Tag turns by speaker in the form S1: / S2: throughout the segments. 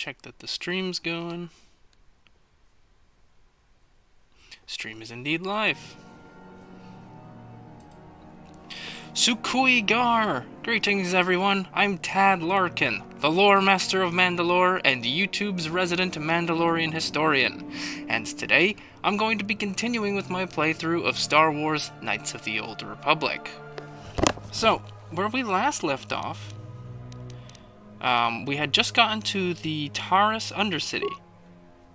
S1: check that the stream's going. Stream is indeed live. Sukui Gar! Greetings everyone, I'm Tad Larkin, the lore master of Manda-LORE and YouTube's resident Mandalorian historian. And today, I'm going to be continuing with my playthrough of Star Wars Knights of the Old Republic. So, where we last left off, we had just gotten to the Taurus undercity.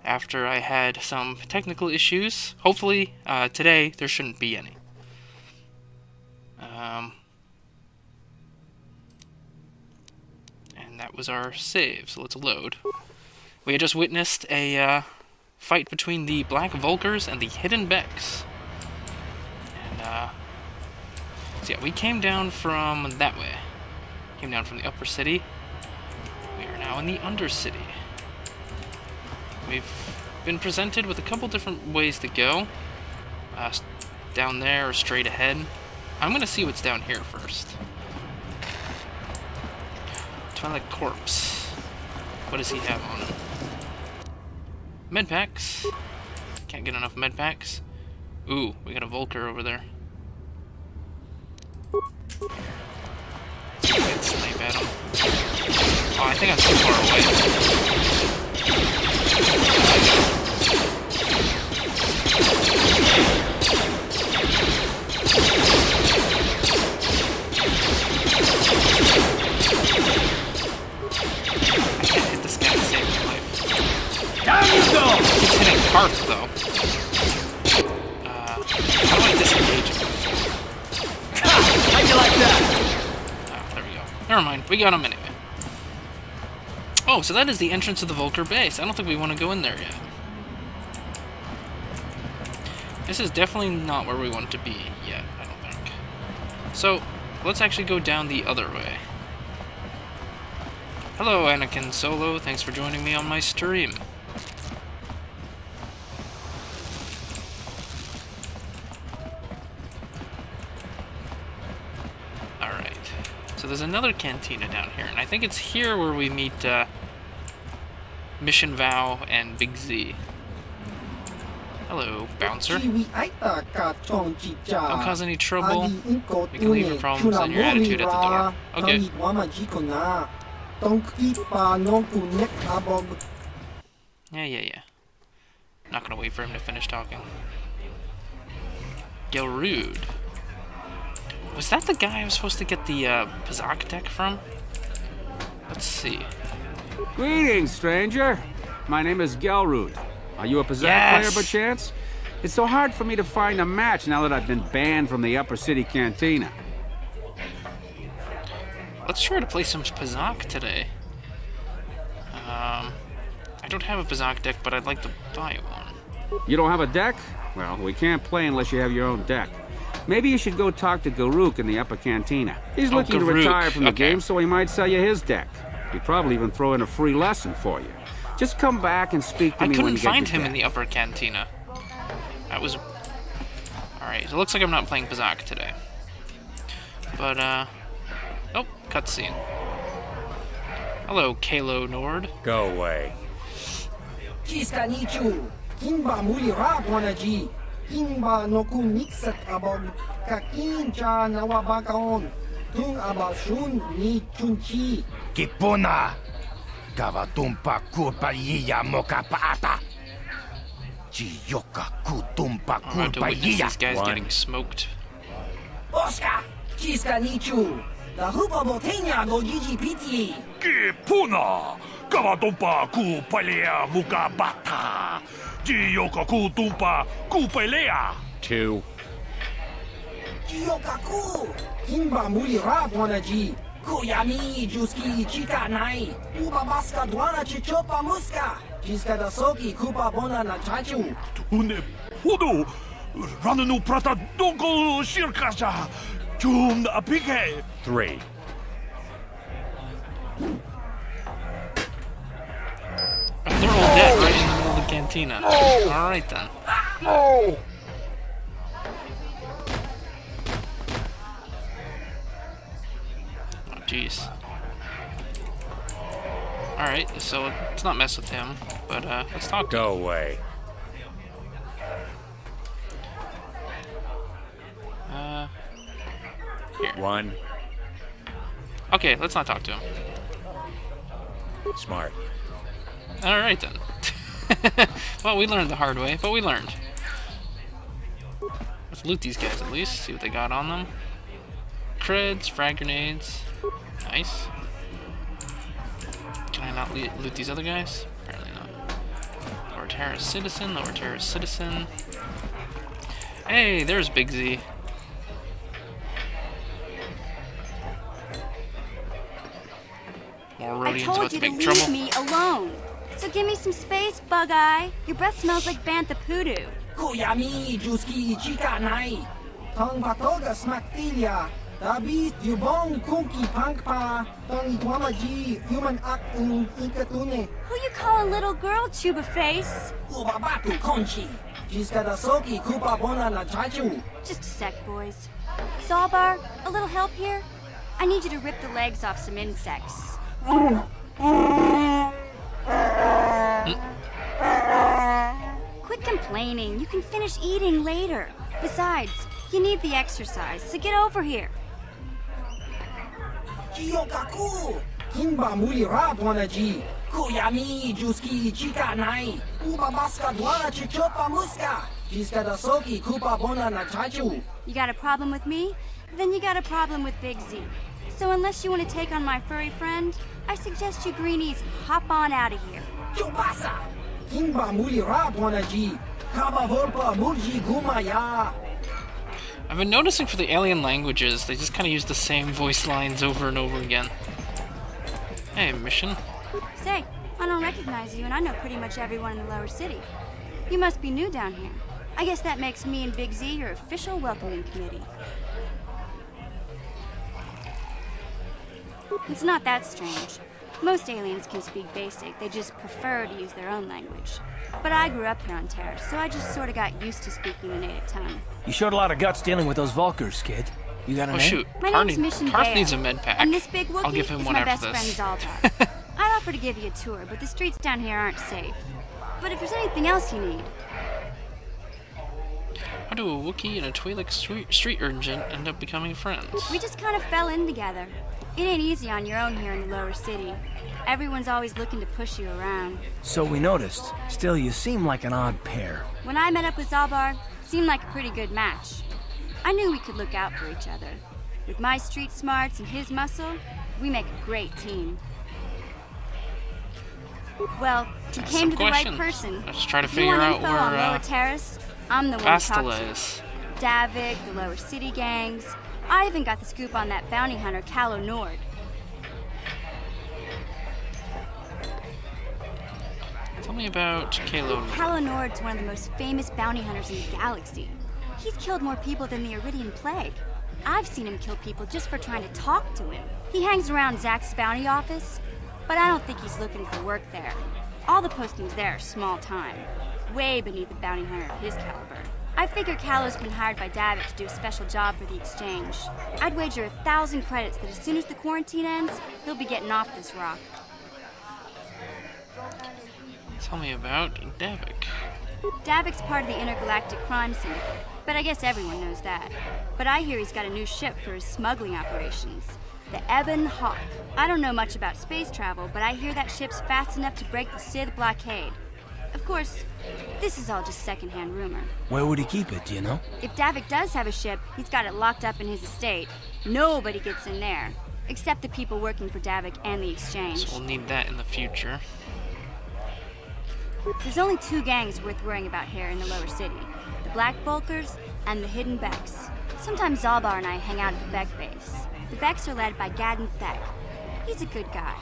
S1: After I had some technical issues, hopefully today there shouldn't be any. And that was our save, so let's load. We had just witnessed a fight between the Black Vulcars and the Hidden Becks. And so yeah, we came down from that way. Came down from the upper city. We are now in the undercity. We've been presented with a couple different ways to go. Down there or straight ahead. I'm gonna see what's down here first. Twilight Corpse. What does he have on him? Medpacks. Can't get enough medpacks. Ooh, we got a Vulcar over there. Let's snipe at him. Oh, I think I'm too far away. I can't hit this guy to save my life.
S2: Down you go!
S1: He's hitting Hearth, though. How do I disengage him?
S2: How'd you like that?
S1: Oh, there we go. Never mind, we got him anyway. Oh, so that is the entrance to the Vulcar base. I don't think we want to go in there yet. This is definitely not where we want to be yet, I don't think. So, let's actually go down the other way. Hello, Anakin Solo. Thanks for joining me on my stream. Alright. So there's another cantina down here, and I think it's here where we meet Mission Vow and Big Z. Hello, bouncer. Don't cause any trouble. We can leave your problems and your attitude at the door. Okay. Yeah. Not gonna wait for him to finish talking. Gelrude. Was that the guy I was supposed to get the Pazak deck from? Let's see.
S3: Greetings, stranger. My name is Gelrude. Are you a Pazak player by chance? It's so hard for me to find a match now that I've been banned from the upper city cantina.
S1: Let's try to play some Pazak today. I don't have a Pazak deck, but I'd like to buy one.
S3: You don't have a deck? Well, we can't play unless you have your own deck. Maybe you should go talk to Garuk in the upper cantina. He's looking to retire from the game, so he might sell you his deck. He'd probably even throw in a free lesson for you. Just come back and speak to me when you get your deck. I couldn't find him in the upper cantina. That was... Alright, it looks like I'm not playing Pazak today. But, oh, cutscene. Hello, Kalo Nord.
S2: Go away. Kipuna! Gavatumpa kurpaliya mokapaata! Chiyoka kutumpa kurpaliya!
S1: This guy's getting smoked.
S4: Oscar! Chiska Nichu! The Hupa Botenia go GGPT!
S2: Kipuna! Gavatumpa kurpaliya mukabata! Chiyoka kutumpa kurpaliya! 2.
S4: Chiyokaku! Kimba Mulira Dwanaji! Kuyami Juski Chika Nai! Uba Baska Dwana Chichopa Muska! Chiska da Soki Kupa Bona na Chachu!
S2: Tune Pudu! Rananu Prata Donko Shirkasha! Jum Apike! 3.
S1: They're all dead right in the middle of the cantina. Alright then.
S2: No!
S1: Jeez. Alright, so let's not mess with him, but let's talk to him.
S2: Go away.
S1: Here.
S2: One.
S1: Okay, let's not talk to him.
S2: Smart.
S1: Alright then. Well, we learned the hard way, but we learned. Let's loot these guys at least, see what they got on them. Creds, frag grenades. Nice. Can I not loot these other guys? Apparently not. Lower terrorist citizen, lower terrorist citizen. Hey, there's Big Z. More
S5: I
S1: Rhodians
S5: told
S1: about to
S5: you to
S1: make
S5: leave
S1: trouble.
S5: me alone. So give me some space, Bug-Eye. Your breath smells like bantha poodoo.
S4: Kuyami Juski Chika Nai. Tong Patoga Smaktilia. Dabis Dubong Kunki Pankpa. Tong Itwamaji Human Act in Ikatune.
S5: Who you call a little girl, Chuba Face?
S4: Ubabatu Conchi. Jiska da Soki Kupa Bona na Chachu.
S5: Just a sec, boys. Zaalbar, a little help here? I need you to rip the legs off some insects. Quit complaining. You can finish eating later. Besides, you need the exercise, so get over here.
S4: Chiyokaku. Kimba Muli Rat Wanaji. Kuyami Juski Chika Nai. Ubabaska Dwana Chichopa Muska. Jiska da Soki Kupa Bona na Chachu.
S5: You got a problem with me? Then you got a problem with Big Z. So unless you want to take on my furry friend, I suggest you greenies hop on out of here.
S4: Chubasa. Kimba Muli Rat Wanaji. Kaba Vorpa Murji Gumaya.
S1: I've been noticing for the alien languages, they just kind of use the same voice lines over and over again. Hey, mission.
S5: Say, I don't recognize you, and I know pretty much everyone in the lower city. You must be new down here. I guess that makes me and Big Z your official welcoming committee. It's not that strange. Most aliens can speak basic, they just prefer to use their own language. But I grew up here on Terra, so I just sort of got used to speaking the native tongue.
S6: You showed a lot of guts dealing with those Vulcars, kid. You got a
S1: Oh
S6: name?
S1: shoot,
S5: My name's Mission
S1: Karth
S5: Bear,
S1: needs a med pack.
S5: and this big Wookiee
S1: I'll give him
S5: is
S1: one
S5: my
S1: after
S5: best
S1: this.
S5: friend Zaalbar. I'd offer to give you a tour, but the streets down here aren't safe. But if there's anything else you need,
S1: How do a Wookiee and a Twi'lek street urchin end up becoming friends?
S5: we just kind of fell in together. It ain't easy on your own here in the lower city. Everyone's always looking to push you around.
S6: So we noticed. Still, you seem like an odd pair.
S5: When I met up with Zaalbar, seemed like a pretty good match. I knew we could look out for each other. With my street smarts and his muscle, we make a great team. Well, you
S1: Ask
S5: came
S1: some
S5: to the right
S1: questions.
S5: person.
S1: Let's try to
S5: If you
S1: figure
S5: want
S1: out
S5: info on
S1: where
S5: Lower Terrace, I'm the one to talk
S1: Bastila
S5: to.
S1: is.
S5: Davik, the lower city gangs. I even got the scoop on that bounty hunter, Calo Nord.
S1: Tell me about Kalo.
S5: Calo Nord's one of the most famous bounty hunters in the galaxy. He's killed more people than the Iridian Plague. I've seen him kill people just for trying to talk to him. He hangs around Zach's bounty office, but I don't think he's looking for work there. All the postings there are small time, way beneath a bounty hunter of his caliber. I figure Calo's been hired by Davik to do a special job for the exchange. I'd wager 1,000 credits that as soon as the quarantine ends, he'll be getting off this rock.
S1: Tell me about Davik.
S5: Davik's part of the intergalactic crime syndicate, but I guess everyone knows that. But I hear he's got a new ship for his smuggling operations, the Ebon Hawk. I don't know much about space travel, but I hear that ship's fast enough to break the Sith blockade. Of course, this is all just secondhand rumor.
S6: Where would he keep it, do you know?
S5: If Davik does have a ship, he's got it locked up in his estate. Nobody gets in there, except the people working for Davik and the exchange.
S1: So we'll need that in the future.
S5: There's only two gangs worth worrying about here in the lower city. The Black Vulcars and the Hidden Becks. Sometimes Zaalbar and I hang out at the Beck base. The Becks are led by Gadden Thek. He's a good guy.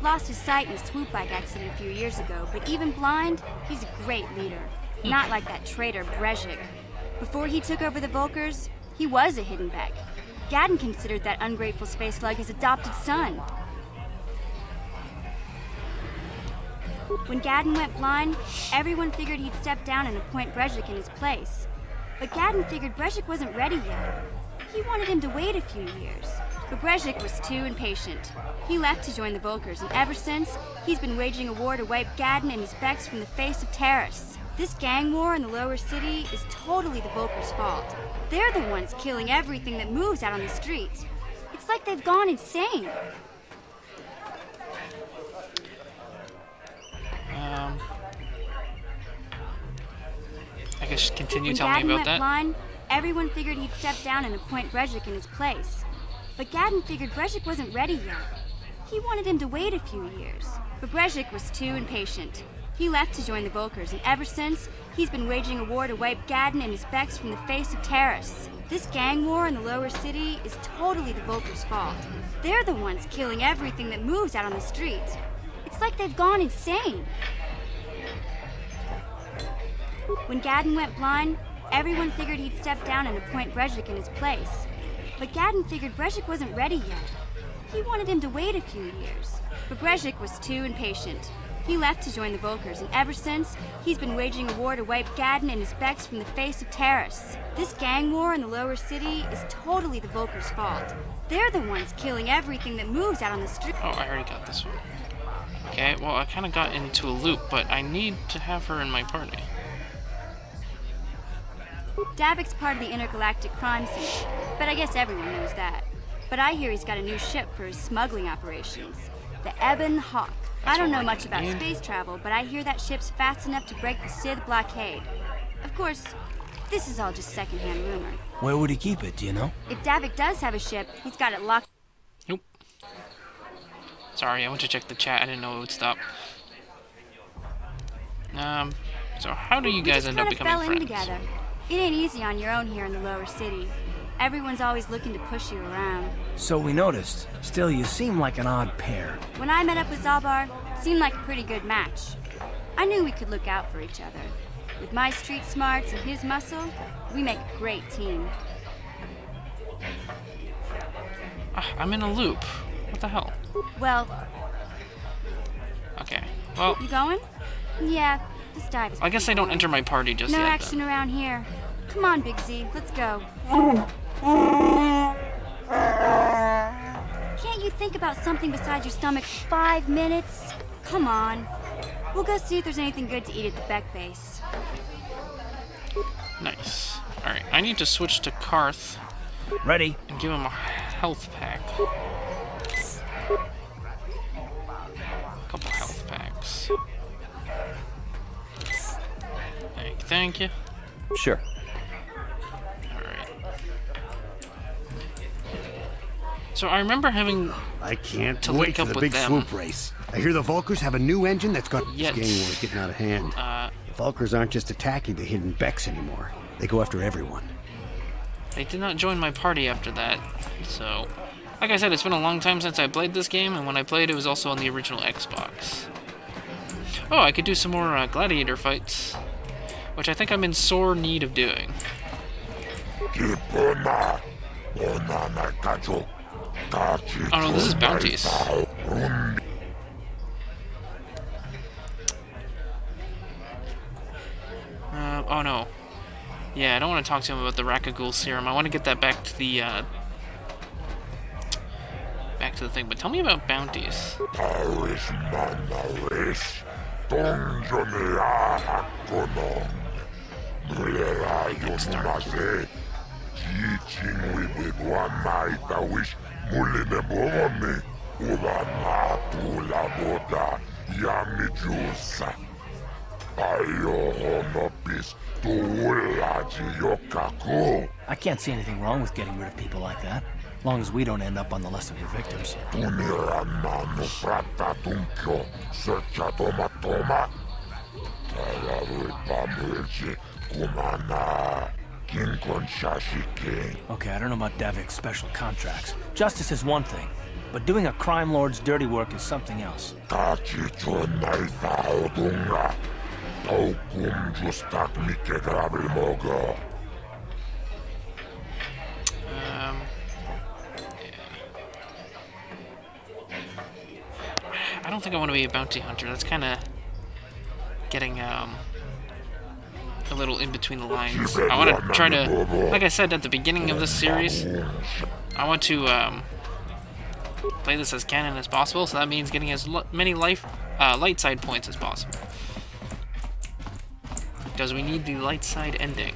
S5: Lost his sight in a swoop bike accident a few years ago, but even blind, he's a great leader. Not like that traitor Brezhik. Before he took over the Vulcars, he was a Hidden Beck. Gadden considered that ungrateful space slug his adopted son. When Gadden went blind, everyone figured he'd step down and appoint Brezhik in his place. But Gadden figured Brezhik wasn't ready yet. He wanted him to wait a few years. but Brezhik was too impatient. He left to join the Vulcars, and ever since, he's been waging a war to wipe Gadden and his Becks from the face of terrorists. This gang war in the lower city is totally the Vulcars' fault. They're the ones killing everything that moves out on the streets. It's like they've gone insane.
S1: I guess continue
S5: When
S1: telling me
S5: Gadden
S1: about
S5: went
S1: that.
S5: blind, everyone figured he'd step down and appoint Brezhik in his place. But Gadden figured Brezhik wasn't ready yet. He wanted him to wait a few years. But Brezhik was too impatient. He left to join the Vulcars, and ever since, he's been waging a war to wipe Gadden and his Becks from the face of terrorists. This gang war in the lower city is totally the Vulcars' fault. They're the ones killing everything that moves out on the streets. It's like they've gone insane. When Gadden went blind, everyone figured he'd step down and appoint Brezhik in his place. But Gadden figured Brezhik wasn't ready yet. He wanted him to wait a few years. But Brezhik was too impatient. He left to join the Vulcars, and ever since, he's been waging a war to wipe Gadden and his Becks from the face of terrorists. This gang war in the lower city is totally the Vulcars' fault. They're the ones killing everything that moves out on the street.
S1: Oh, I already got this one. Okay, well, I kind of got into a loop, but I need to have her in my party.
S5: Davik's part of the intergalactic crime scene, but I guess everyone knows that. But I hear he's got a new ship for his smuggling operations, the Ebon Hawk. I don't know much about space travel, but I hear that ship's fast enough to break the Sith blockade. Of course, this is all just secondhand rumor.
S6: Where would he keep it, do you know?
S5: If Davik does have a ship, he's got it locked.
S1: Nope. Sorry, I went to check the chat. I didn't know it would stop. So how do you guys end up becoming
S5: fell in
S1: friends?
S5: together. It ain't easy on your own here in the lower city. Everyone's always looking to push you around.
S6: So we noticed. Still, you seem like an odd pair.
S5: When I met up with Zaalbar, it seemed like a pretty good match. I knew we could look out for each other. With my street smarts and his muscle, we make a great team.
S1: I'm in a loop. What the hell?
S5: Well,
S1: Okay. Well,
S5: you going? Yeah, this dive is
S1: I guess I don't enter my party just
S5: no
S1: yet.
S5: action
S1: Then.
S5: around here. Come on, Big Z, let's go. Can't you think about something besides your stomach for 5 minutes? Come on. We'll go see if there's anything good to eat at the Beck base.
S1: Nice. All right. I need to switch to Karth
S6: Ready?
S1: and give him a health pack. Couple health packs. Thank you.
S7: Sure.
S1: So I remember having
S8: I can't
S1: to
S8: wait
S1: link
S8: for
S1: up
S8: the
S1: with
S8: big
S1: them.
S8: swoop race. I hear the Vulcars have a new engine that's got
S1: Yet.
S8: this game war's getting out of hand. The Vulcars aren't just attacking the hidden Becks anymore. They go after everyone.
S1: They did not join my party after that, so... Like I said, it's been a long time since I played this game, and when I played it was also on the original Xbox. Oh, I could do some more gladiator fights, which I think I'm in sore need of doing. Oh no, this is bounties. Oh no. Yeah, I don't want to talk to him about the Rakagul serum. I want to get that back to the thing. But tell me about bounties.
S6: I can't see anything wrong with getting rid of people like that. As long as we don't end up on the list of your victims. Okay, I don't know about Davik's special contracts. Justice is one thing, but doing a crime lord's dirty work is something else.
S1: I don't think I want to be a bounty hunter. That's kind of getting a little in between the lines. I want to try to, like I said at the beginning of this series, I want to play this as canon as possible, so that means getting as many light side points as possible. Because we need the light side ending.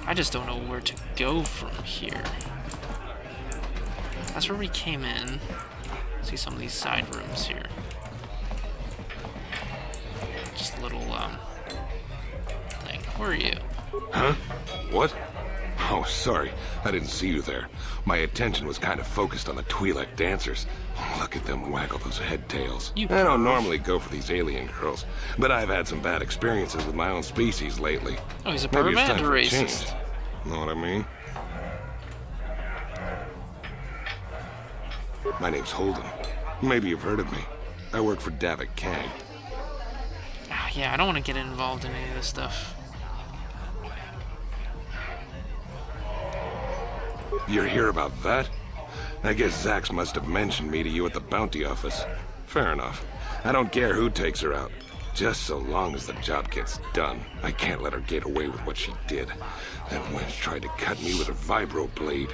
S1: I just don't know where to go from here. That's where we came in. See some of these side rooms here. Just a little, thing. Where are you?
S7: Huh? What? Oh, sorry. I didn't see you there. My attention was kind of focused on the Twi'lek dancers. Look at them waggle those head tails. I don't normally go for these alien girls, but I've had some bad experiences with my own species lately.
S1: Oh, he's a
S7: Maybe it's time
S1: pervert
S7: for a
S1: racist.
S7: change. Know what I mean? My name's Holden. Maybe you've heard of me. I work for Davik Kang.
S1: Yeah, I don't want to get involved in any of this stuff.
S7: You're here about that? I guess Zax must have mentioned me to you at the bounty office. Fair enough. I don't care who takes her out. Just so long as the job gets done. I can't let her get away with what she did. That wench tried to cut me with her vibro blade.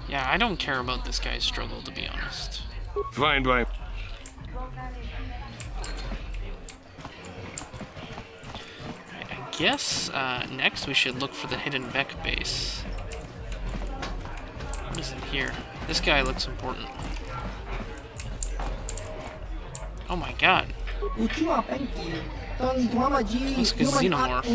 S1: Yeah, I don't care about this guy's struggle, to be honest.
S7: Fine by...
S1: I guess, next we should look for the hidden Beck base. What is in here? This guy looks important. Oh my god. Looks like a xenomorph.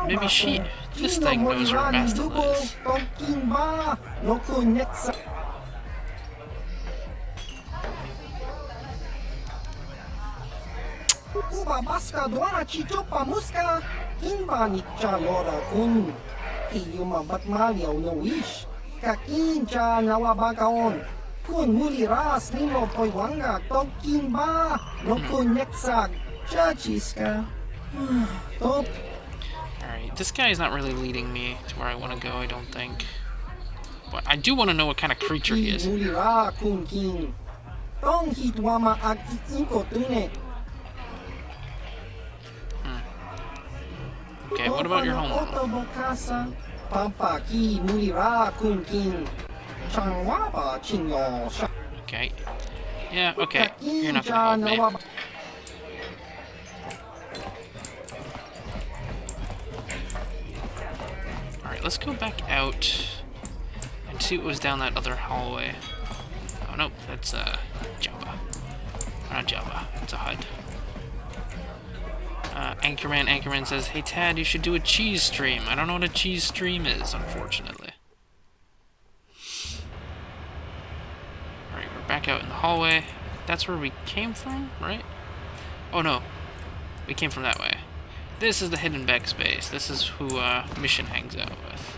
S1: Maybe this thing knows where Master is. Alright, this guy is not really leading me to where I want to go, I don't think. But I do want to know what kind of creature he is. Okay, what about your home world? Okay. Yeah, okay. You're not gonna help me. Alright, let's go back out and see what was down that other hallway. Oh, no, that's, Jabba. Not Jabba, it's a HUD. Anchorman says, "Hey Tad, you should do a cheese stream." I don't know what a cheese stream is, unfortunately. Alright, we're back out in the hallway. That's where we came from, right? Oh no, we came from that way. This is the hidden Becks base. This is who Mission hangs out with.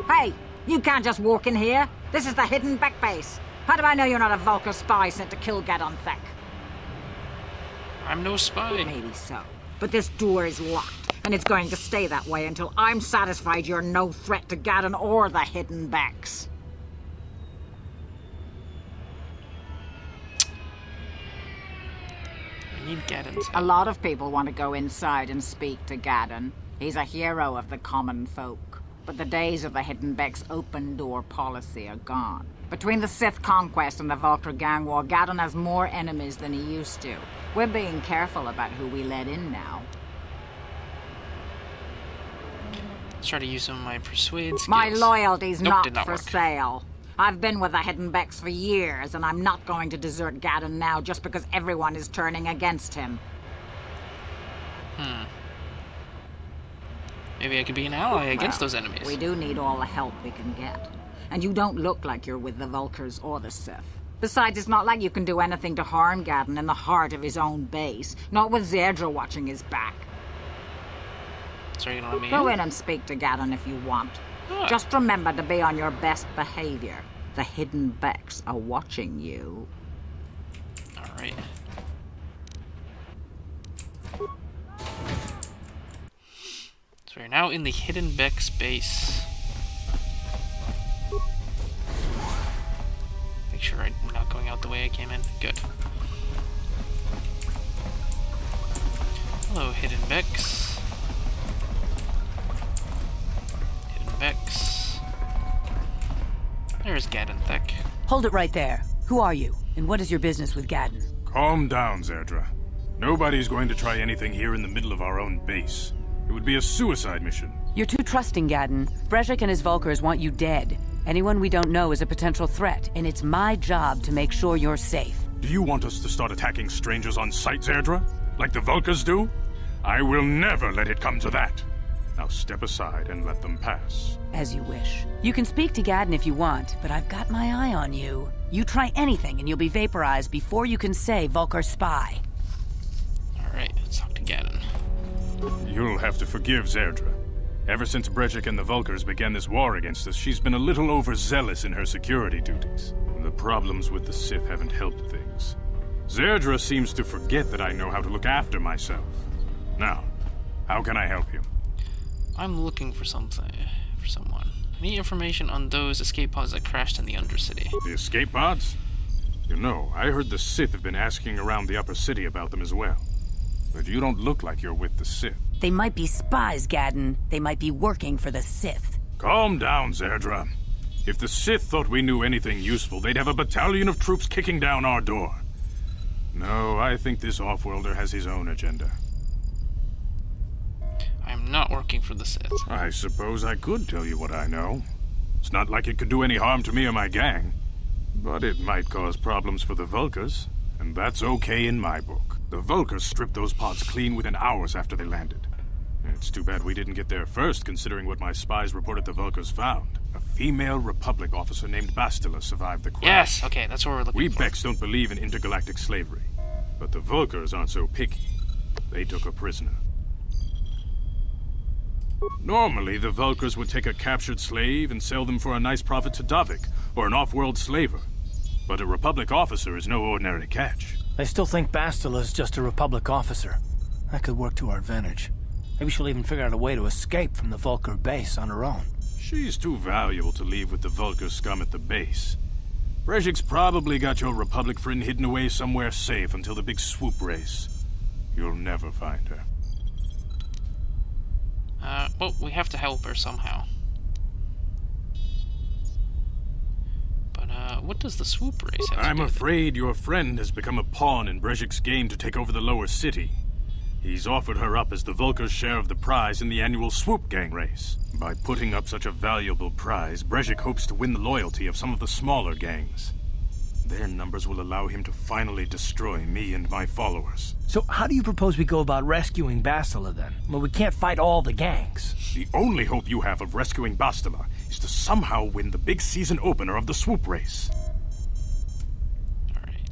S9: Hey, you can't just walk in here. This is the hidden Beck base. How do I know you're not a Vulcar spy sent to kill Gadon Thek?
S1: I'm no spy.
S9: Maybe so. But this door is locked, and it's going to stay that way until I'm satisfied you're no threat to Gadon or the hidden Becks.
S1: I need Gadon's help.
S9: A lot of people want to go inside and speak to Gadon. He's a hero of the common folk. But the days of the hidden Becks' open door policy are gone. Between the Sith conquest and the Vulcar gang war, Gadon has more enemies than he used to. We're being careful about who we let in now.
S1: Let's try to use some of my persuade skills.
S9: My loyalty's
S1: Nope, did
S9: not for
S1: work.
S9: sale. I've been with the hidden Becks for years, and I'm not going to desert Gadon now just because everyone is turning against him.
S1: Maybe I could be an ally against those enemies.
S9: We do need all the help we can get. And you don't look like you're with the Vulcars or the Sith. Besides, it's not like you can do anything to harm Gadon in the heart of his own base. Not with Zedra watching his back.
S1: So you're gonna let me
S9: Go
S1: in?
S9: in and speak to Gadon if you want.
S1: Ah.
S9: Just remember to be on your best behavior. The hidden Becks are watching you.
S1: Alright. So we're now in the hidden Becks base. Make sure I'm not going out the way I came in. Good. Hello, hidden Becks. Hidden Becks. There's Gaddenthek.
S10: Hold it right there. Who are you, and what is your business with Gadden?
S2: Calm down, Zerdra. Nobody's going to try anything here in the middle of our own base. It would be a suicide mission.
S10: You're too trusting, Gadden. Brejik and his Vulcars want you dead. Anyone we don't know is a potential threat, and it's my job to make sure you're safe.
S2: Do you want us to start attacking strangers on sight, Zerdra? Like the Vulcars do? I will never let it come to that. Now step aside and let them pass.
S10: As you wish. You can speak to Gadden if you want, but I've got my eye on you. You try anything and you'll be vaporized before you can say Vulcar spy.
S1: Alright, let's talk to Gadden.
S2: You'll have to forgive Zerdra. Ever since Brejik and the Vulcars began this war against us, she's been a little overzealous in her security duties. The problems with the Sith haven't helped things. Zerdra seems to forget that I know how to look after myself. Now, how can I help you?
S1: I'm looking for something, for someone. I need information on those escape pods that crashed in the undercity.
S2: The escape pods? You know, I heard the Sith have been asking around the upper city about them as well. But you don't look like you're with the Sith.
S10: They might be spies, Gadden. They might be working for the Sith.
S2: Calm down, Zerdra. If the Sith thought we knew anything useful, they'd have a battalion of troops kicking down our door. No, I think this off-worlder has his own agenda.
S1: I'm not working for the Sith.
S2: I suppose I could tell you what I know. It's not like it could do any harm to me or my gang. But it might cause problems for the Vulcars, and that's okay in my book. The Vulcars stripped those pods clean within hours after they landed. It's too bad we didn't get there first, considering what my spies reported the Vulcars found. A female Republic officer named Bastila survived the crash.
S1: Yes, okay, that's what we're looking for.
S2: We Becks don't believe in intergalactic slavery, but the Vulcars aren't so picky. They took a prisoner. Normally, the Vulcars would take a captured slave and sell them for a nice profit to Davik, or an off-world slaver. But a Republic officer is no ordinary catch.
S6: I still think Bastila's just a Republic officer. That could work to our advantage. Maybe she'll even figure out a way to escape from the Vulcar base on her own.
S2: She's too valuable to leave with the Vulcar scum at the base. Brejik's probably got your Republic friend hidden away somewhere safe until the big swoop race. You'll never find her.
S1: Well, we have to help her somehow. But, what does the swoop race have to do
S2: I'm
S1: with it?
S2: afraid your friend has become a pawn in Brejik's game to take over the lower city. He's offered her up as the Vulcar's share of the prize in the annual swoop gang race. By putting up such a valuable prize, Brejik hopes to win the loyalty of some of the smaller gangs. Their numbers will allow him to finally destroy me and my followers.
S6: So how do you propose we go about rescuing Bastila then? Well, we can't fight all the gangs.
S2: The only hope you have of rescuing Bastila is to somehow win the big season opener of the swoop race.
S1: Alright.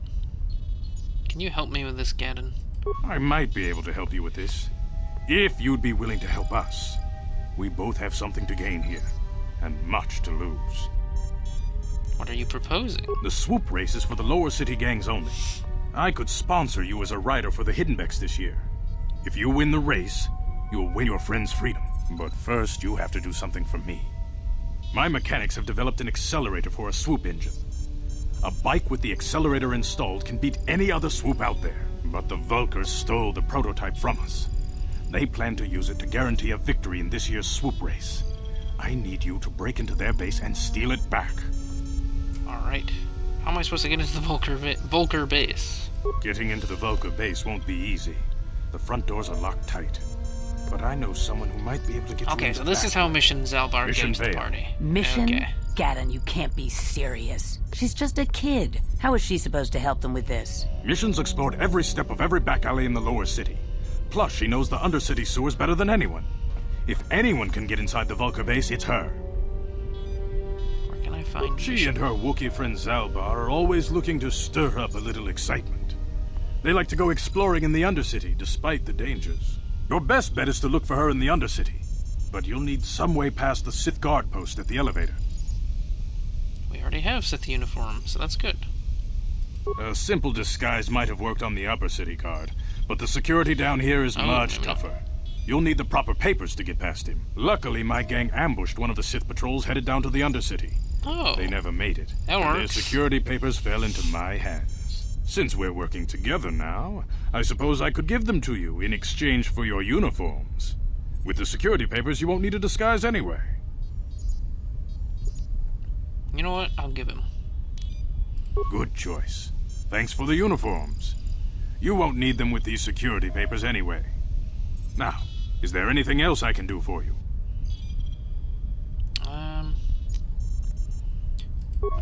S1: Can you help me with this, Gadden?
S2: I might be able to help you with this, if you'd be willing to help us. We both have something to gain here, and much to lose.
S1: What are you proposing?
S2: The swoop race is for the lower city gangs only. I could sponsor you as a rider for the Hidden Becks this year. If you win the race, you'll win your friend's freedom. But first, you have to do something for me. My mechanics have developed an accelerator for a swoop engine. A bike with the accelerator installed can beat any other swoop out there. But the Vulcars stole the prototype from us. They plan to use it to guarantee a victory in this year's swoop race. I need you to break into their base and steal it back.
S1: Alright. How am I supposed to get into the Vulcar base?
S2: Getting into the Vulcar base won't be easy. The front doors are locked tight. But I know someone who might be able to get you
S1: Okay, so this is how Mission Zaalbar
S2: Mission
S1: gets to the
S2: failed.
S1: party.
S10: Mission?
S1: Okay.
S10: Gadden, you can't be serious. She's just a kid. How is she supposed to help them with this?
S2: Mission's explored every step of every back alley in the lower city. Plus, she knows the undercity sewers better than anyone. If anyone can get inside the Vulcar base, it's her.
S1: Where can I find
S2: She
S1: Mission?
S2: and her Wookiee friend Zaalbar are always looking to stir up a little excitement. They like to go exploring in the undercity, despite the dangers. Your best bet is to look for her in the undercity. But you'll need some way past the Sith guard post at the elevator.
S1: We already have Sith uniform, so that's good.
S2: A simple disguise might have worked on the upper city guard, but the security down here is much tougher. You'll need the proper papers to get past him. Luckily, my gang ambushed one of the Sith patrols headed down to the undercity.
S1: Oh.
S2: They never made it.
S1: That
S2: and their
S1: works.
S2: security papers fell into my hands. Since we're working together now, I suppose I could give them to you in exchange for your uniforms. With the security papers, you won't need a disguise anyway.
S1: You know what? I'll give him.
S2: Good choice. Thanks for the uniforms. You won't need them with these security papers anyway. Now, is there anything else I can do for you?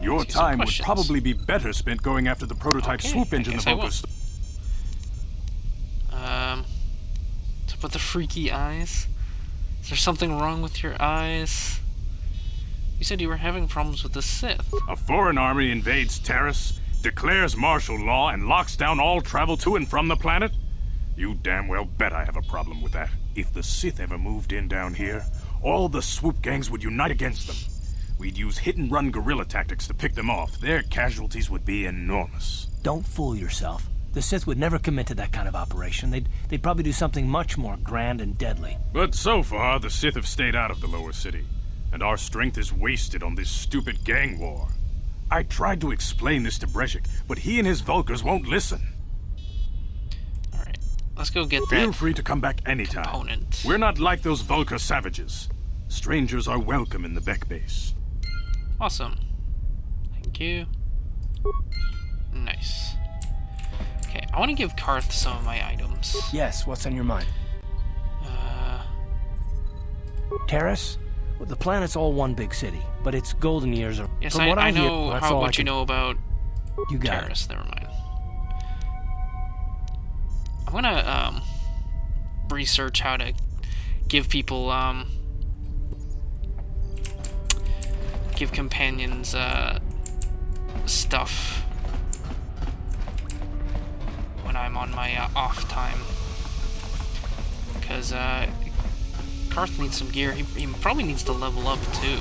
S2: Your time would probably be better spent going after the prototype swoop engine the Vulcars.
S1: So with the freaky eyes? Is there something wrong with your eyes? You said you were having problems with the Sith.
S2: A foreign army invades Terrace, declares martial law, and locks down all travel to and from the planet? You damn well bet I have a problem with that. If the Sith ever moved in down here, all the swoop gangs would unite against them. We'd use hit-and-run guerrilla tactics to pick them off. Their casualties would be enormous.
S6: Don't fool yourself. The Sith would never commit to that kind of operation. They'd probably do something much more grand and deadly.
S2: But so far, the Sith have stayed out of the lower city, and our strength is wasted on this stupid gang war. I tried to explain this to Brezhik, but he and his Vulcars won't listen.
S1: Alright, let's go get that.
S2: Feel free to come back anytime.
S1: Component.
S2: We're not like those Vulcar savages. Strangers are welcome in the Beck base.
S1: Awesome. Thank you. Nice. Okay, I want to give Karth some of my items.
S6: Yes, what's on your mind? Terrace? Well, the planet's all one big city, but its golden years are...
S1: Yes,
S6: from what
S1: I
S6: hear,
S1: know
S6: that's
S1: how
S6: all
S1: much you know about
S6: You got
S1: Terrace. Never mind. I'm gonna research how to give people give companions stuff when I'm on my off time, because Karth needs some gear. He probably needs to level up too.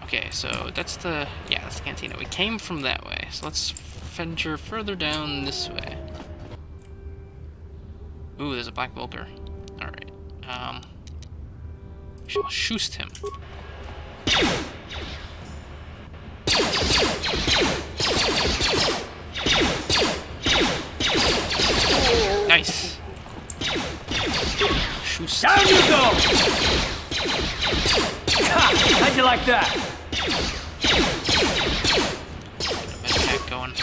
S1: Okay, so that's the cantina. We came from that way, so let's venture further down this way. Ooh, there's a black Vulcar. Alright, we shall shoot him. Nice! Shoot.
S6: Down you go! How'd you like that?
S1: Medpack going.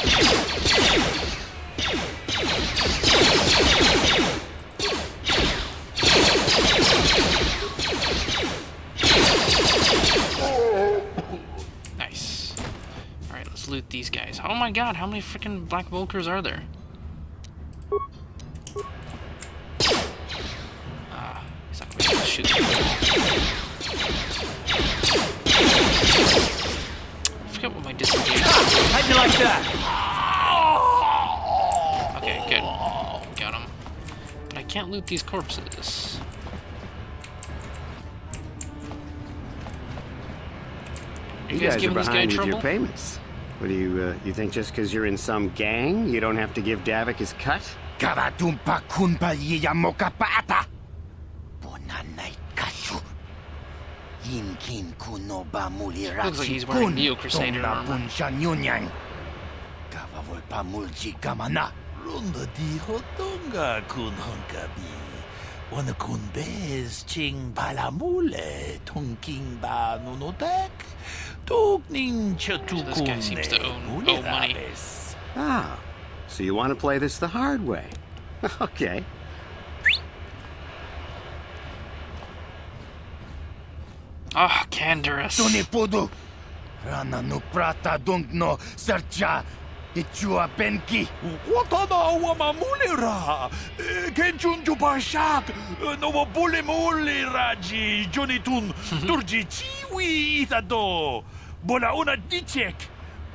S1: Nice. Alright, let's loot these guys. Oh my god, how many freaking black Vulcars are there? He's not going to shoot them. I forget what my disengage is.
S6: How'd you like that?
S1: Okay, good. Got him. But I can't loot these corpses.
S8: You
S1: guys
S8: guys are
S1: giving this guy
S8: behind with
S1: trouble?
S8: your payments. What do you think just because you're in some gang, you don't have to give Davik his cut?
S11: Karatumpa kunpa yiyamoka paata. Bonanay kachu. Yinkin kuno ba mulirachi.
S1: Looks like he's wearing Neo Crusader armor.
S11: Punsanyunyang. Kavavol pamulji kamana.
S12: Runda di hotonga kun honkabi. Wana kun bez ching palamule. Tonking ba nunotek. Tokning chatu
S1: This guy seems to owe money.
S8: Ah, so you want to play this the hard way. Okay.
S1: Ah, Canderous.
S11: Tunipudu. Rana no prata dungno sercha. Ichua benki.
S12: Watana wamamulira. Kenchunju bashak. Nova bulimuli raji. Jonitun. Turji chiwi itado. Bola una dichek.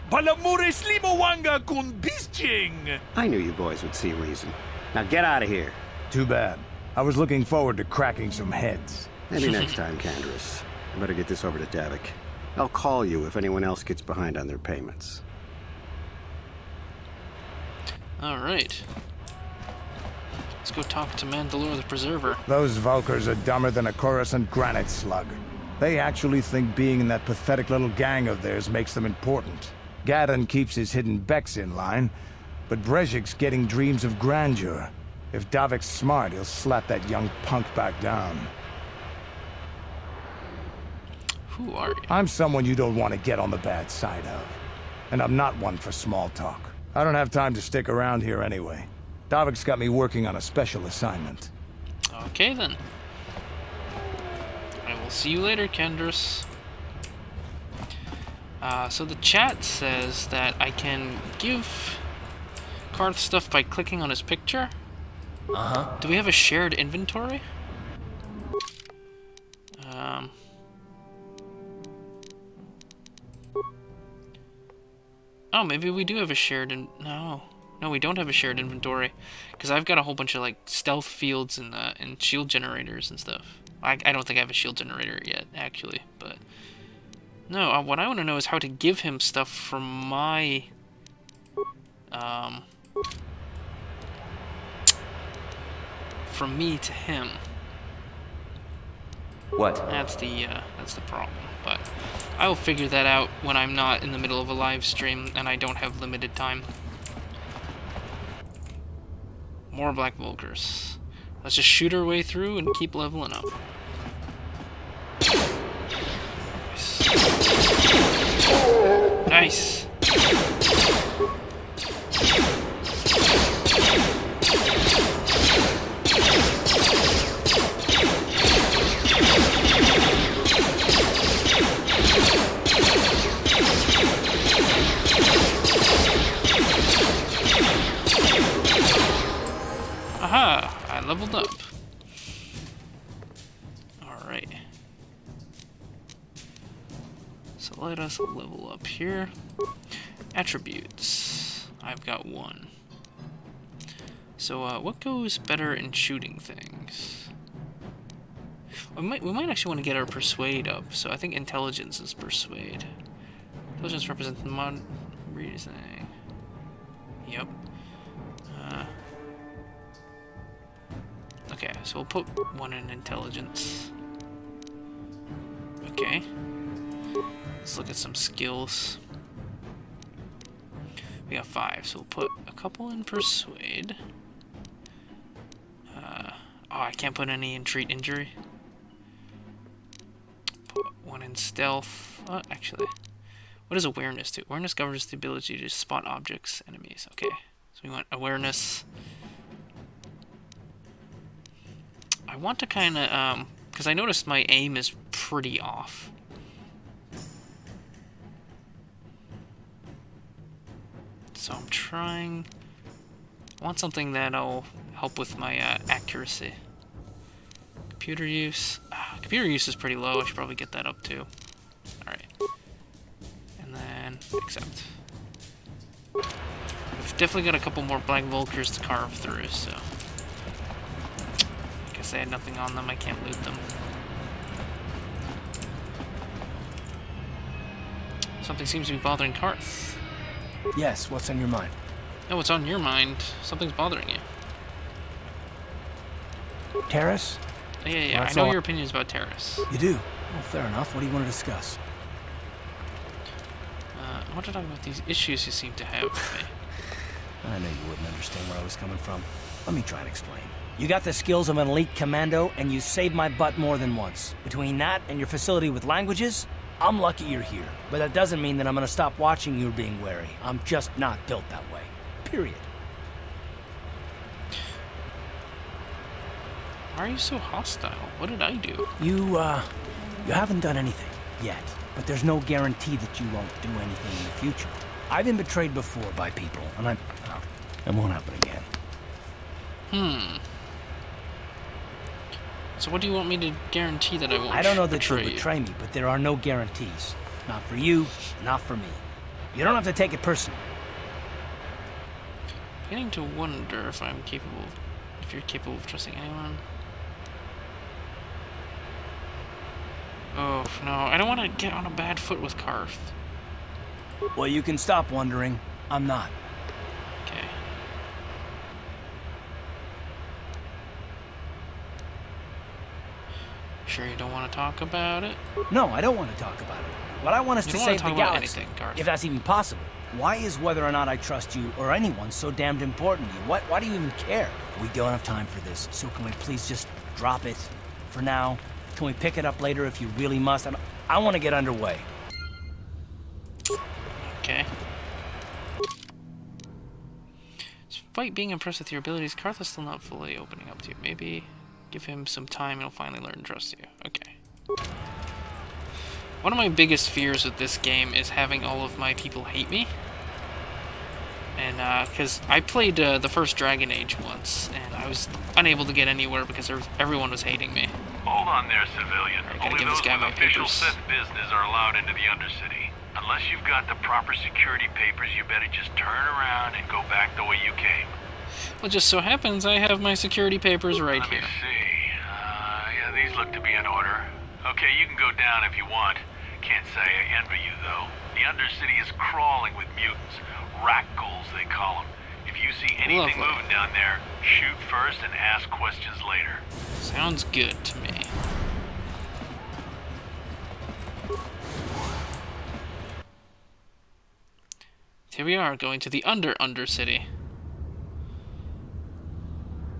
S12: Balamure slimowanga kun bisching.
S8: I knew you boys would see reason. Now get out of here.
S13: Too bad. I was looking forward to cracking some heads.
S8: Maybe next time, Canderous. I better get this over to Davik. I'll call you if anyone else gets behind on their payments.
S1: Alright. Let's go talk to Manda-LORE the Preserver.
S13: Those Vulcars are dumber than a Coruscant granite slug. They actually think being in that pathetic little gang of theirs makes them important. Gadon keeps his hidden Becks in line, but Brezhik's getting dreams of grandeur. If Davik's smart, he'll slap that young punk back down.
S1: Who are you?
S13: I'm someone you don't want to get on the bad side of. And I'm not one for small talk. I don't have time to stick around here anyway. Davik's got me working on a special assignment.
S1: Okay then. I will see you later, Kendris. So the chat says that I can give Karth stuff by clicking on his picture.
S6: Uh-huh.
S1: Do we have a shared inventory? Oh, maybe we do have a shared no, we don't have a shared inventory, because I've got a whole bunch of like stealth fields and shield generators and stuff. I don't think I have a shield generator yet, actually, but no. What I want to know is how to give him stuff from my from me to him.
S14: What?
S1: That's the problem. But I will figure that out when I'm not in the middle of a live stream and I don't have limited time. More Black Vulcars. Let's just shoot our way through and keep leveling up. Nice. Aha! I leveled up. Alright. So let us level up here. Attributes. I've got 1. So what goes better in shooting things? We might actually want to get our persuade up. So I think intelligence is persuade. Intelligence represents mod reasoning. Yep. Okay, so we'll put 1 in intelligence. Okay. Let's look at some skills. We got 5, so we'll put a couple in persuade. Oh, I can't put any in treat injury. Put 1 in stealth. Actually, what does awareness do? Awareness governs the ability to spot objects, enemies. Okay, so we want awareness. I want to kind of, because I noticed my aim is pretty off. So I'm trying, I want something that'll help with my accuracy. Computer use. Computer use is pretty low. I should probably get that up too. Alright. And then accept. We've definitely got a couple more Black Vulcars to carve through, so. I guess I had nothing on them. I can't loot them. Something seems to be bothering Karth.
S6: Yes, what's on your mind?
S1: No, what's on your mind? Something's bothering you.
S6: Terrace?
S1: Yeah.
S6: Well,
S1: I know your opinions about Terrace.
S6: You do? Well, fair enough. What do you want to discuss?
S1: I want to talk about these issues you seem to have with me.
S6: I knew you wouldn't understand where I was coming from. Let me try and explain. You got the skills of an elite commando, and you saved my butt more than once. Between that and your facility with languages, I'm lucky you're here. But that doesn't mean that I'm gonna stop watching you being wary. I'm just not built that way. Period.
S1: Why are you so hostile? What did I do?
S6: You haven't done anything yet. But there's no guarantee that you won't do anything in the future. I've been betrayed before by people, and it won't happen again.
S1: So what do you want me to guarantee that I won't betray you?
S6: I don't know that you'll betray me, but there are no guarantees. Not for you, not for me. You don't have to take it personally.
S1: I'm beginning to wonder if I'm capable, if you're capable of trusting anyone. Oh, no, I don't want to get on a bad foot with Karth.
S6: Well, you can stop wondering. I'm not.
S1: Okay. Sure you don't want to talk about it?
S6: No, I don't want to talk about it. What I want is to save the galaxy, if that's even possible. Why is whether or not I trust you or anyone so damned important to you? Why do you even care? We don't have time for this, so can we please just drop it for now? Can we pick it up later if you really must? I want to get underway.
S1: Okay. Despite being impressed with your abilities, Cartha's still not fully opening up to you. Maybe give him some time and he'll finally learn to trust you. Okay. One of my biggest fears with this game is having all of my people hate me. And, because I played the first Dragon Age once, and I was unable to get anywhere because everyone was hating me.
S12: Hold on there, civilian.
S1: Right, gotta
S12: Only
S1: give this
S12: those
S1: guy
S12: with
S1: my
S12: official
S1: papers.
S12: Sith business are allowed into the undercity. Unless you've got the proper security papers, you better just turn around and go back the way you came.
S1: Well, just so happens I have my security papers right here.
S12: Let me see. Yeah, these look to be in order. Okay, you can go down if you want. Can't say I envy you, though. The undercity is crawling with mutants. Rat-ghouls, they call them. If you see anything moving down there, shoot first and ask questions later.
S1: Sounds good to me. Here we are, going to the undercity.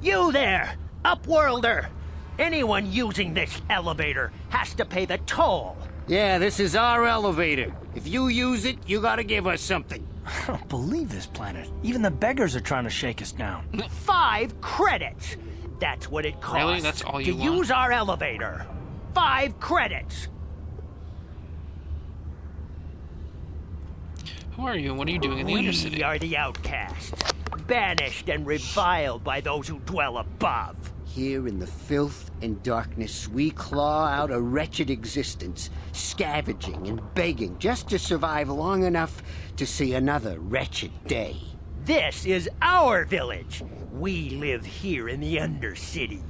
S14: You there, Upworlder! Anyone using this elevator has to pay the toll.
S15: Yeah, this is our elevator. If you use it, you gotta give us something.
S6: I don't believe this planet. Even the beggars are trying to shake us down.
S14: 5 credits. That's what it costs.
S1: Really? That's all you
S14: to
S1: want?
S14: use our elevator. 5 credits.
S1: Who are you and what are you doing in the undercity?
S14: We are the Outcast, banished and reviled by those who dwell above.
S15: Here in the filth and darkness, we claw out a wretched existence, scavenging and begging just to survive long enough to see another wretched day.
S14: This is our village. We live here in the Undercity.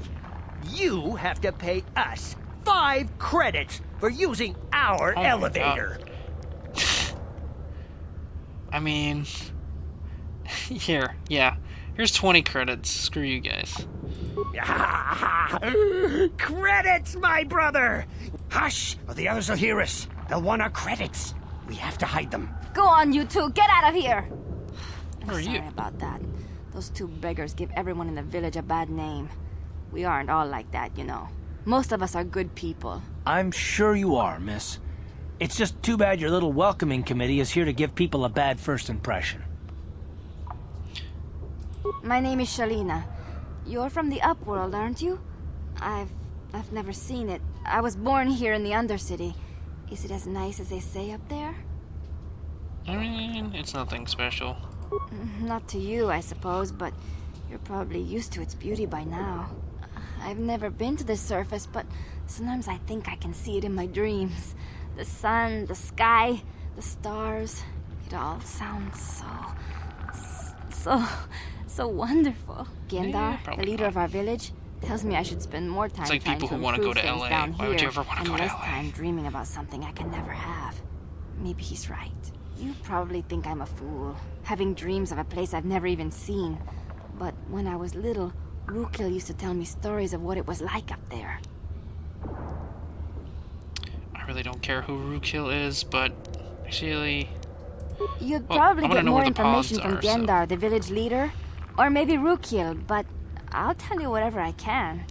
S14: You have to pay us 5 credits for using our elevator.
S1: I mean, here, yeah. Here's 20 credits. Screw you guys.
S14: Credits, my brother!
S15: Hush, or the others will hear us. They'll want our credits. We have to hide them.
S5: Go on, you two. Get out of here.
S1: Who are you?
S5: Sorry about that. Those 2 beggars give everyone in the village a bad name. We aren't all like that, you know. Most of us are good people.
S6: I'm sure you are, miss. It's just too bad your little welcoming committee is here to give people a bad first impression.
S5: My name is Shalina. You're from the Upworld, aren't you? I've never seen it. I was born here in the Undercity. Is it as nice as they say up there?
S1: I mean, it's nothing special.
S5: Not to you, I suppose, but you're probably used to its beauty by now. I've never been to the surface, but sometimes I think I can see it in my dreams. The sun, the sky, the stars. It all sounds so wonderful. Gendar, the leader of our village, tells me I should spend more time
S1: like
S5: trying
S1: people
S5: to
S1: who want to go to
S5: improve
S1: LA.
S5: things down
S1: Why would you
S5: here,
S1: ever want to
S5: and
S1: go to
S5: less
S1: LA?
S5: time dreaming about something I can never have. Maybe he's right. You probably think I'm a fool, having dreams of a place I've never even seen. But when I was little, Rukil used to tell me stories of what it was like up there.
S1: I really don't care who Rukil is, but actually...
S5: You'd
S1: Well,
S5: probably
S1: I wanna
S5: get
S1: know
S5: more
S1: where the pods
S5: information from
S1: are, so-
S5: Gendar, the village leader. Or maybe Rukil, but I'll tell you whatever I can.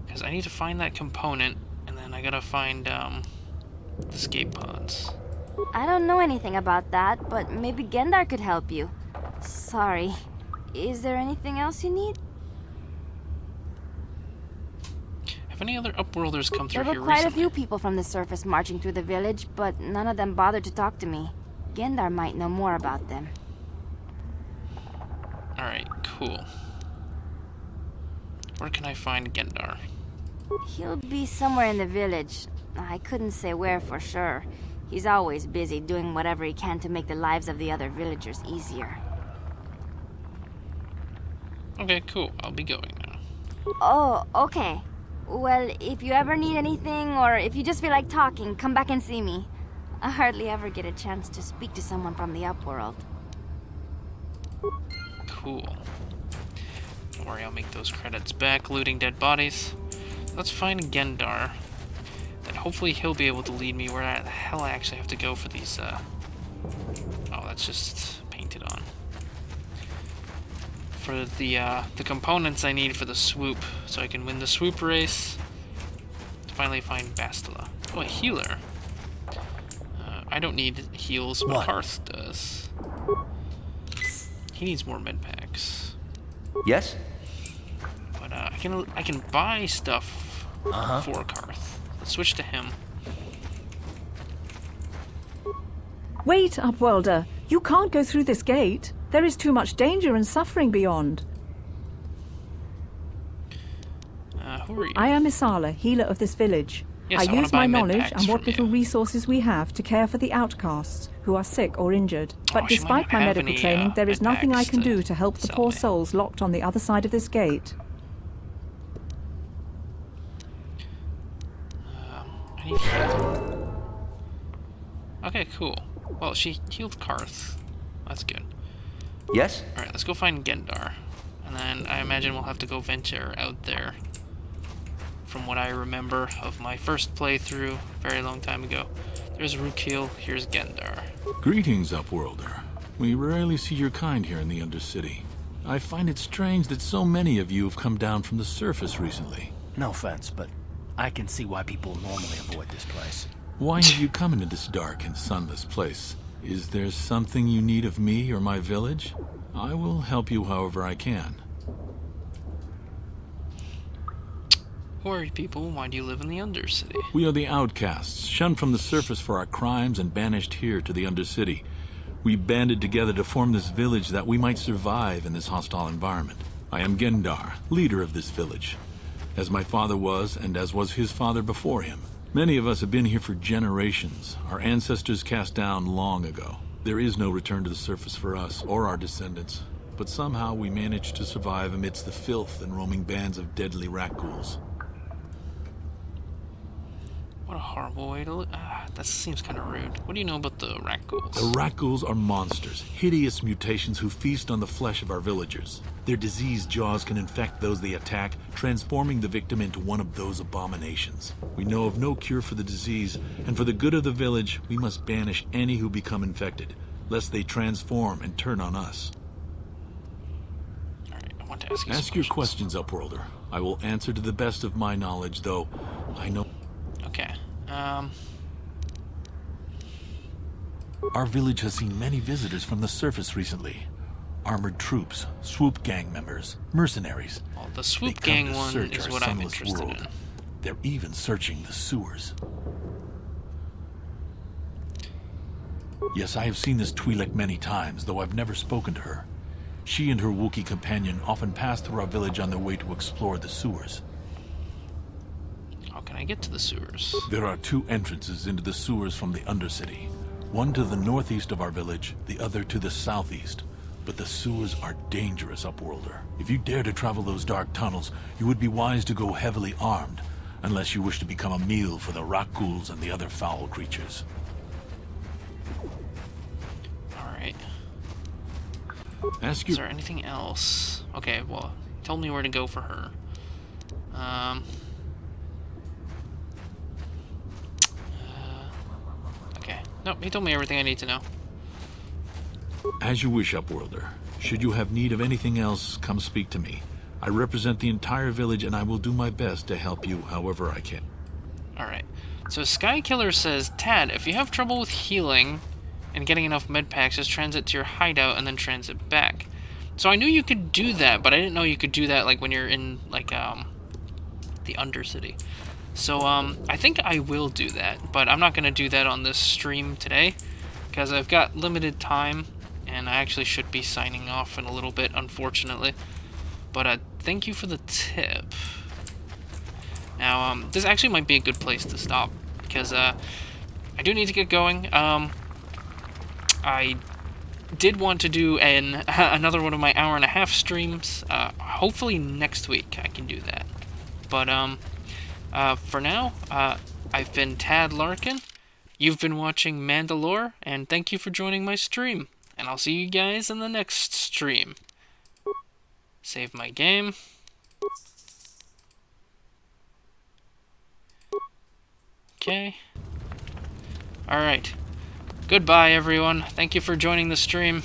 S1: Because I need to find that component, and then I gotta find, the escape pods.
S5: I don't know anything about that, but maybe Gendar could help you. Sorry. Is there anything else you need?
S1: Have any other Upworlders come through
S5: There
S1: here
S5: were quite
S1: recently?
S5: a few people from the surface marching through the village, but none of them bothered to talk to me. Gendar might know more about them.
S1: Alright, cool. Where can I find Gendar?
S5: He'll be somewhere in the village. I couldn't say where for sure. He's always busy doing whatever he can to make the lives of the other villagers easier.
S1: Okay, cool. I'll be going now.
S5: Oh, okay. Well, if you ever need anything, or if you just feel like talking, come back and see me. I hardly ever get a chance to speak to someone from the Upworld.
S1: Cool. Don't worry, I'll make those credits back. Looting dead bodies. let's find Gendar. Then hopefully he'll be able to lead me where the hell I actually have to go for these, oh, that's just painted on. For the components I need for the swoop, so I can win the swoop race. To finally find Bastila. Oh, a healer. I don't need heals, but Karth does. He needs more med packs.
S6: Yes?
S1: But I can buy stuff for Karth. Let's switch to him.
S16: Wait, Upworlder. You can't go through this gate. There is too much danger and suffering beyond.
S1: Who are you?
S16: I am Isala, healer of this village.
S1: Yes,
S16: I use my knowledge and what little resources we have to care for the outcasts who are sick or injured. But despite my medical training, there is nothing I can do to help the poor souls locked on the other side of this gate.
S1: I need heal. Okay, cool. Well, she healed Karth. That's good.
S6: Yes?
S1: Alright, let's go find Gendar. And then I imagine we'll have to go venture out there. From what I remember of my first playthrough, very long time ago. There's Rukil, here's Gendar.
S2: Greetings, Upworlder. We rarely see your kind here in the Undercity. I find it strange that so many of you have come down from the surface recently.
S6: No offense, but I can see why people normally avoid this place.
S2: Why have you come into this dark and sunless place? Is there something you need of me or my village? I will help you however I can.
S1: Who are you people? Why do you live in the Undercity?
S2: We are the Outcasts, shunned from the surface for our crimes and banished here to the Undercity. We banded together to form this village that we might survive in this hostile environment. I am Gendar, leader of this village, as my father was and as was his father before him. Many of us have been here for generations, our ancestors cast down long ago. There is no return to the surface for us or our descendants, but somehow we managed to survive amidst the filth and roaming bands of deadly rat ghouls.
S1: What a horrible way to look. That seems kind of rude. What do you know about the rat ghouls?
S2: The rat ghouls are monsters, hideous mutations who feast on the flesh of our villagers. Their diseased jaws can infect those they attack, transforming the victim into one of those abominations. We know of no cure for the disease, and for the good of the village, we must banish any who become infected, lest they transform and turn on us.
S1: Alright, I want to ask you
S2: Ask your questions, Upworlder. I will answer to the best of my knowledge, though I know...
S1: Okay,
S2: Our village has seen many visitors from the surface recently. Armored troops, swoop gang members, mercenaries.
S1: Well, the swoop gang one is what I'm interested in.
S2: They're even searching the sewers. Yes, I have seen this Twi'lek many times, though I've never spoken to her. She and her Wookiee companion often pass through our village on their way to explore the sewers.
S1: How can I get to the sewers?
S2: There are two entrances into the sewers from the Undercity. One to the northeast of our village, the other to the southeast. But the sewers are dangerous, Upworlder. If you dare to travel those dark tunnels, you would be wise to go heavily armed, unless you wish to become a meal for the rock ghouls and the other foul creatures.
S1: Alright.
S2: Is
S1: there anything else? Okay, well, he told me where to go for her. Okay. Nope, he told me everything I need to know.
S2: As you wish, Upworlder. Should you have need of anything else, come speak to me. I represent the entire village, and I will do my best to help you however I can.
S1: Alright. So Skykiller says, Tad, if you have trouble with healing and getting enough medpacks, just transit to your hideout and then transit back. So I knew you could do that, but I didn't know you could do that like when you're in like the Undercity. So I think I will do that, but I'm not gonna do that on this stream today because I've got limited time and I actually should be signing off in a little bit, unfortunately. But thank you for the tip. Now this actually might be a good place to stop because I do need to get going. I did want to do another one of my hour-and-a-half streams. Hopefully next week I can do that. But for now, I've been Tad Larkin. You've been watching Manda-LORE, and thank you for joining my stream. And I'll see you guys in the next stream. Save my game. Okay. Alright. Goodbye, everyone. Thank you for joining the stream.